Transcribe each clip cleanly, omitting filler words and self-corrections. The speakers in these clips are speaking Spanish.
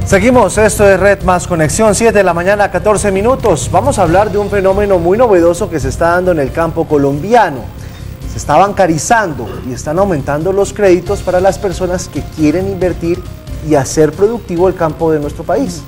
Seguimos, esto es Red Más Conexión, 7 de la mañana, 14 minutos. Vamos a hablar de un fenómeno muy novedoso que se está dando en el campo colombiano. Se está bancarizando y están aumentando los créditos para las personas que quieren invertir y hacer productivo el campo de nuestro país.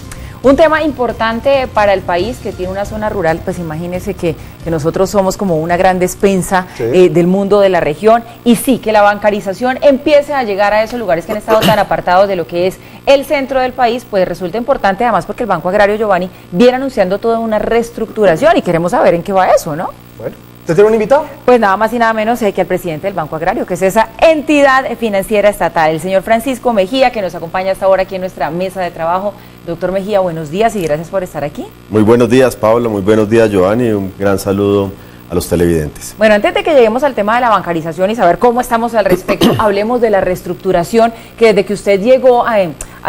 Un tema importante para el país que tiene una zona rural, pues imagínense que nosotros somos como una gran despensa del mundo de la región, y sí, que la bancarización empiece a llegar a esos lugares que han estado tan apartados de lo que es el centro del país, pues resulta importante además porque el Banco Agrario, Giovanni, viene anunciando toda una reestructuración y queremos saber en qué va eso, ¿no? Bueno, ¿usted tiene un invitado? Pues nada más y nada menos que al presidente del Banco Agrario, que es esa entidad financiera estatal, el señor Francisco Mejía, que nos acompaña hasta ahora aquí en nuestra mesa de trabajo. Doctor Mejía, buenos días y gracias por estar aquí. Muy buenos días, Paula, muy buenos días, Giovanni, un gran saludo a los televidentes. Bueno, antes de que lleguemos al tema de la bancarización y saber cómo estamos al respecto, hablemos de la reestructuración, que desde que usted llegó a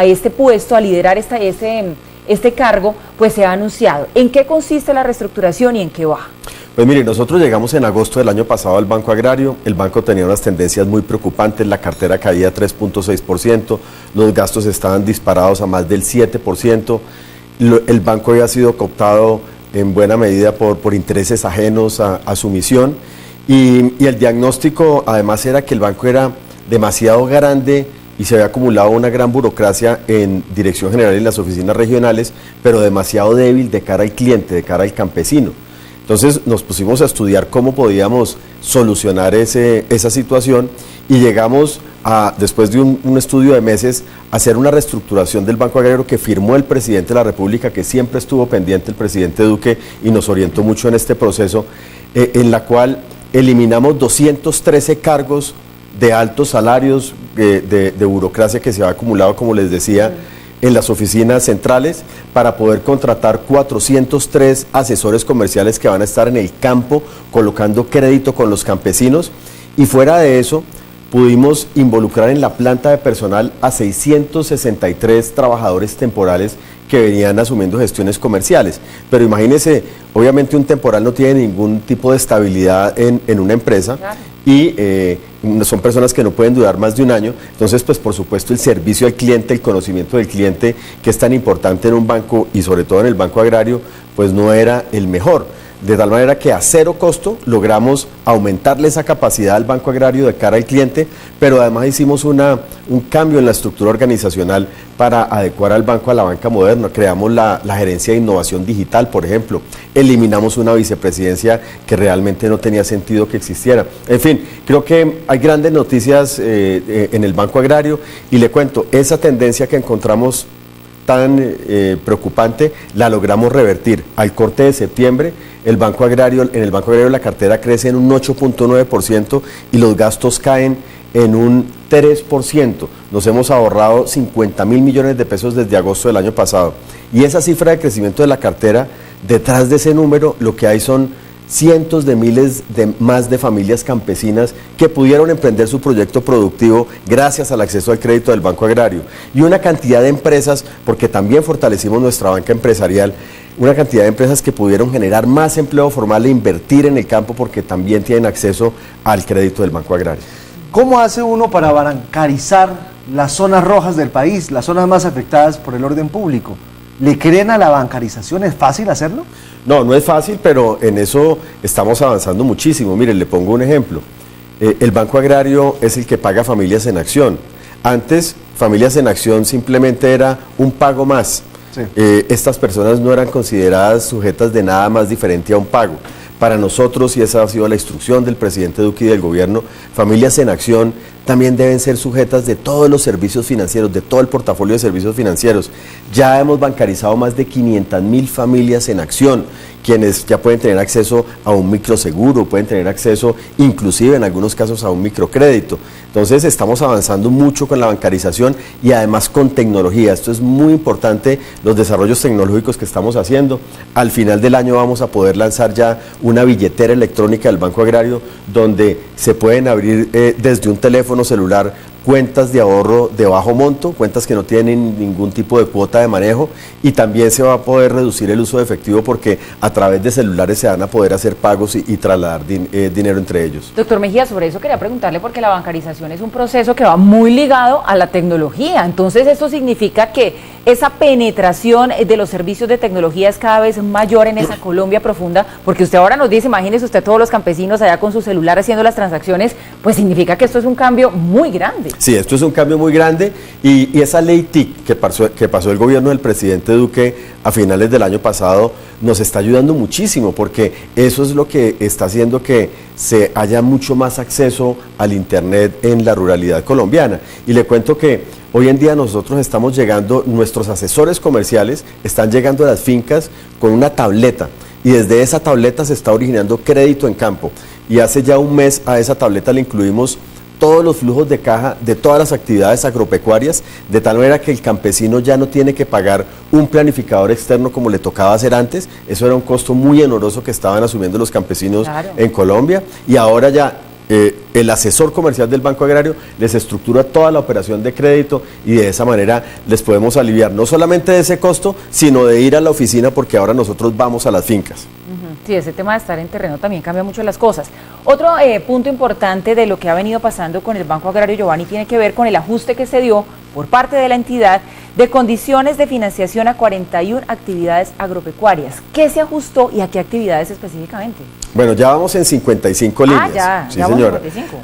este puesto, a liderar este cargo, pues se ha anunciado. ¿En qué consiste la reestructuración y en qué va? Pues mire, nosotros llegamos en agosto del año pasado al Banco Agrario. El banco tenía unas tendencias muy preocupantes, la cartera caía 3.6%, los gastos estaban disparados a más del 7%, el banco había sido cooptado en buena medida por intereses ajenos a su misión, y el diagnóstico además era que el banco era demasiado grande y se había acumulado una gran burocracia en Dirección General y en las oficinas regionales, pero demasiado débil de cara al cliente, de cara al campesino. Entonces nos pusimos a estudiar cómo podíamos solucionar esa situación y llegamos después de un estudio de meses, a hacer una reestructuración del Banco Agrario que firmó el presidente de la República, que siempre estuvo pendiente, el presidente Duque, y nos orientó mucho en este proceso, en la cual eliminamos 213 cargos de altos salarios de burocracia que se había acumulado, como les decía, en las oficinas centrales, para poder contratar 403 asesores comerciales que van a estar en el campo colocando crédito con los campesinos, y fuera de eso pudimos involucrar en la planta de personal a 663 trabajadores temporales que venían asumiendo gestiones comerciales. Pero imagínense, obviamente un temporal no tiene ningún tipo de estabilidad en una empresa, claro. Y son personas que no pueden durar más de un año. Entonces, pues por supuesto el servicio al cliente, el conocimiento del cliente, que es tan importante en un banco y sobre todo en el Banco Agrario, pues no era el mejor. De tal manera que a cero costo logramos aumentarle esa capacidad al Banco Agrario de cara al cliente, pero además hicimos un cambio en la estructura organizacional para adecuar al banco a la banca moderna. Creamos la gerencia de innovación digital, por ejemplo. Eliminamos una vicepresidencia que realmente no tenía sentido que existiera. En fin, creo que hay grandes noticias en el Banco Agrario, y le cuento, esa tendencia que encontramos tan preocupante la logramos revertir. Al corte de septiembre, en el Banco Agrario la cartera crece en un 8.9% y los gastos caen en un 3%. Nos hemos ahorrado 50.000 millones de pesos desde agosto del año pasado. Y esa cifra de crecimiento de la cartera, detrás de ese número, lo que hay son cientos de miles más de familias campesinas que pudieron emprender su proyecto productivo gracias al acceso al crédito del Banco Agrario, y una cantidad de empresas, porque también fortalecimos nuestra banca empresarial, una cantidad de empresas que pudieron generar más empleo formal e invertir en el campo porque también tienen acceso al crédito del Banco Agrario. ¿Cómo hace uno para bancarizar las zonas rojas del país, las zonas más afectadas por el orden público? ¿Le creen a la bancarización? ¿Es fácil hacerlo? No, no es fácil, pero en eso estamos avanzando muchísimo. Miren, le pongo un ejemplo. El Banco Agrario es el que paga Familias en Acción. Antes, Familias en Acción simplemente era un pago más. Sí. Estas personas no eran consideradas sujetas de nada más diferente a un pago. Para nosotros, y esa ha sido la instrucción del presidente Duque y del gobierno, Familias en Acción también deben ser sujetas de todos los servicios financieros, de todo el portafolio de servicios financieros. Ya hemos bancarizado más de 500.000 familias en acción, quienes ya pueden tener acceso a un microseguro, pueden tener acceso inclusive en algunos casos a un microcrédito. Entonces estamos avanzando mucho con la bancarización y además con tecnología. Esto es muy importante, los desarrollos tecnológicos que estamos haciendo. Al final del año vamos a poder lanzar ya una billetera electrónica del Banco Agrario donde se pueden abrir desde un teléfono celular cuentas de ahorro de bajo monto, cuentas que no tienen ningún tipo de cuota de manejo, y también se va a poder reducir el uso de efectivo porque a través de celulares se van a poder hacer pagos y trasladar dinero entre ellos. Doctor Mejía, sobre eso quería preguntarle porque la bancarización es un proceso que va muy ligado a la tecnología, entonces esto significa que esa penetración de los servicios de tecnología es cada vez mayor en esa Colombia profunda, porque usted ahora nos dice, imagínese usted todos los campesinos allá con su celular haciendo las transacciones, pues significa que esto es un cambio muy grande. Sí, esto es un cambio muy grande y esa ley TIC que pasó el gobierno del presidente Duque a finales del año pasado nos está ayudando muchísimo porque eso es lo que está haciendo que se haya mucho más acceso al internet en la ruralidad colombiana. Y le cuento que hoy en día nosotros estamos llegando, nuestros asesores comerciales están llegando a las fincas con una tableta y desde esa tableta se está originando crédito en campo. Y hace ya un mes a esa tableta le incluimos todos los flujos de caja de todas las actividades agropecuarias, de tal manera que el campesino ya no tiene que pagar un planificador externo como le tocaba hacer antes. Eso era un costo muy oneroso que estaban asumiendo los campesinos en Colombia, y ahora ya el asesor comercial del Banco Agrario les estructura toda la operación de crédito y de esa manera les podemos aliviar no solamente de ese costo, sino de ir a la oficina porque ahora nosotros vamos a las fincas. Sí, ese tema de estar en terreno también cambia mucho las cosas. Otro punto importante de lo que ha venido pasando con el Banco Agrario, Giovanni, tiene que ver con el ajuste que se dio por parte de la entidad de condiciones de financiación a 41 actividades agropecuarias. ¿Qué se ajustó y a qué actividades específicamente? Bueno, ya vamos en 55 líneas. Ya vamos en 55.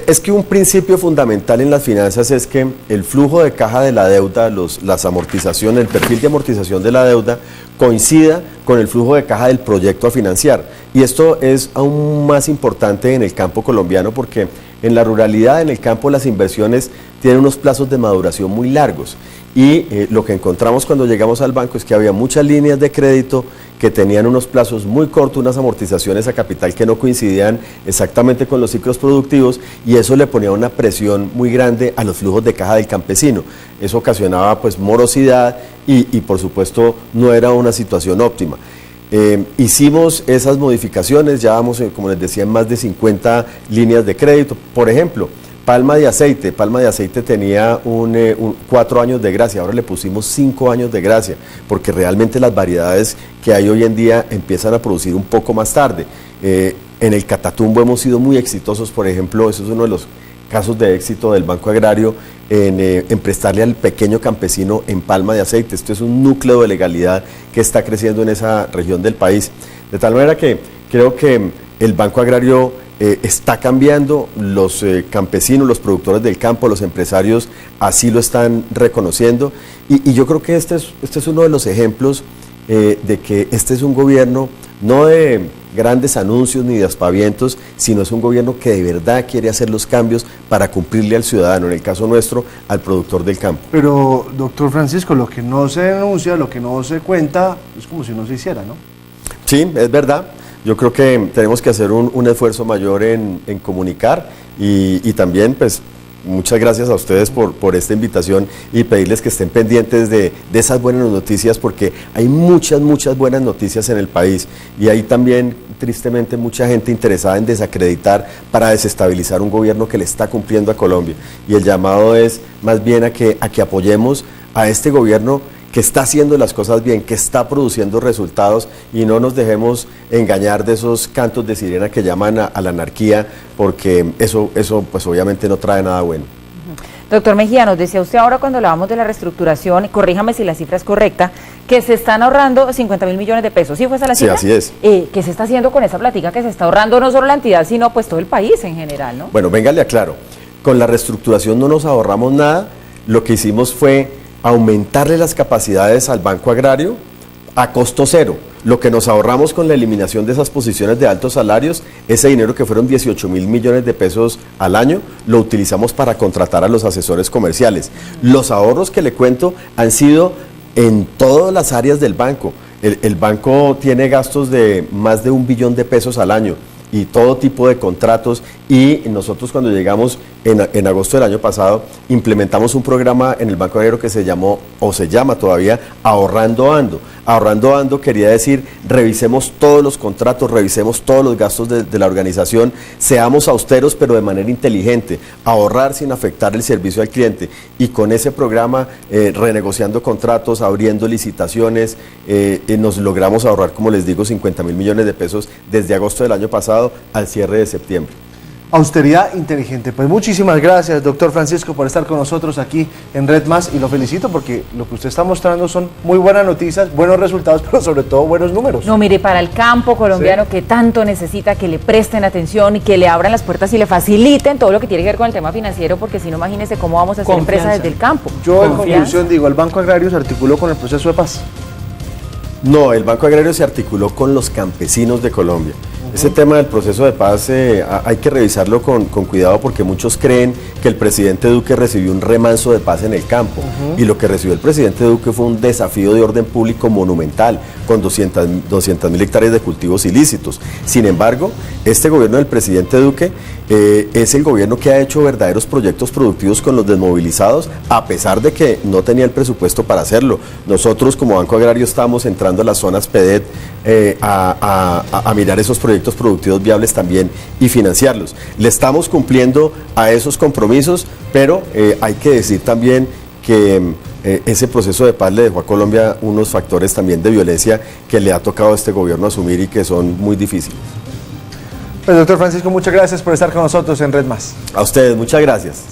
Es que un principio fundamental en las finanzas es que el flujo de caja de la deuda, las amortizaciones, el perfil de amortización de la deuda coincida con el flujo de caja del proyecto a financiar. Y esto es aún más importante en el campo colombiano porque en la ruralidad, en el campo, las inversiones tienen unos plazos de maduración muy largos. Y lo que encontramos cuando llegamos al banco es que había muchas líneas de crédito que tenían unos plazos muy cortos, unas amortizaciones a capital que no coincidían exactamente con los ciclos productivos, y eso le ponía una presión muy grande a los flujos de caja del campesino. Eso ocasionaba pues morosidad y por supuesto no era una situación óptima. Hicimos esas modificaciones, ya vamos, como les decía, en más de 50 líneas de crédito. Por ejemplo, palma de aceite tenía 4 años de gracia, ahora le pusimos 5 años de gracia, porque realmente las variedades que hay hoy en día empiezan a producir un poco más tarde. En el Catatumbo hemos sido muy exitosos, por ejemplo, eso es uno de los casos de éxito del Banco Agrario en prestarle al pequeño campesino en palma de aceite. Esto es un núcleo de legalidad que está creciendo en esa región del país, de tal manera que creo que el Banco Agrario está cambiando, los campesinos, los productores del campo, los empresarios así lo están reconociendo, y yo creo que este es uno de los ejemplos de que este es un gobierno no de grandes anuncios ni de aspavientos, sino es un gobierno que de verdad quiere hacer los cambios para cumplirle al ciudadano, en el caso nuestro, al productor del campo. Pero, doctor Francisco, lo que no se denuncia, lo que no se cuenta, es como si no se hiciera, ¿no? Sí, es verdad. Yo creo que tenemos que hacer un esfuerzo mayor en comunicar y también, pues, muchas gracias a ustedes por esta invitación y pedirles que estén pendientes de esas buenas noticias, porque hay muchas buenas noticias en el país y hay también, tristemente, mucha gente interesada en desacreditar para desestabilizar un gobierno que le está cumpliendo a Colombia. Y el llamado es más bien a que apoyemos a este gobierno que está haciendo las cosas bien, que está produciendo resultados, y no nos dejemos engañar de esos cantos de sirena que llaman a la anarquía, porque eso pues obviamente no trae nada bueno. Doctor Mejía, nos decía usted ahora cuando hablábamos de la reestructuración, corríjame si la cifra es correcta, que se están ahorrando 50.000 millones de pesos. ¿Sí fue esa la cifra? Sí, así es. ¿Qué se está haciendo con esa plática que se está ahorrando no solo la entidad, sino pues todo el país en general, ¿no? Bueno, venga, le aclaro. Con la reestructuración no nos ahorramos nada. Lo que hicimos fue aumentarle las capacidades al Banco Agrario a costo cero. Lo que nos ahorramos con la eliminación de esas posiciones de altos salarios, ese dinero que fueron 18.000 millones de pesos al año, lo utilizamos para contratar a los asesores comerciales. Los ahorros que le cuento han sido en todas las áreas del banco. El banco tiene gastos de más de 1 billón de pesos al año y todo tipo de contratos, y nosotros cuando llegamos en agosto del año pasado, implementamos un programa en el Banco Agrario que se llamó, o se llama todavía, Ahorrando Ando. Ahorrando Ando quería decir, revisemos todos los contratos, revisemos todos los gastos de la organización, seamos austeros pero de manera inteligente, ahorrar sin afectar el servicio al cliente. Y con ese programa, renegociando contratos, abriendo licitaciones, nos logramos ahorrar, como les digo, 50.000 millones de pesos desde agosto del año pasado al cierre de septiembre. Austeridad inteligente. Pues muchísimas gracias, doctor Francisco, por estar con nosotros aquí en Red Más, y lo felicito porque lo que usted está mostrando son muy buenas noticias, buenos resultados, pero sobre todo buenos números. No, mire, para el campo colombiano, sí, que tanto necesita que le presten atención y que le abran las puertas y le faciliten todo lo que tiene que ver con el tema financiero, porque si no, imagínese cómo vamos a hacer empresas desde el campo. Yo en conclusión digo, ¿el Banco Agrario se articuló con el proceso de paz? No, el Banco Agrario se articuló con los campesinos de Colombia. Ese tema del proceso de paz hay que revisarlo con cuidado, porque muchos creen que el presidente Duque recibió un remanso de paz en el campo, y lo que recibió el presidente Duque fue un desafío de orden público monumental, con 200.000 hectáreas de cultivos ilícitos. Sin embargo, este gobierno del presidente Duque es el gobierno que ha hecho verdaderos proyectos productivos con los desmovilizados, a pesar de que no tenía el presupuesto para hacerlo. Nosotros como Banco Agrario estamos entrando a las zonas PEDET a mirar esos proyectos productivos viables también y financiarlos. Le estamos cumpliendo a esos compromisos, pero hay que decir también que ese proceso de paz le dejó a Colombia unos factores también de violencia que le ha tocado a este gobierno asumir y que son muy difíciles. Pues doctor Francisco, muchas gracias por estar con nosotros en Red Más. A ustedes, muchas gracias.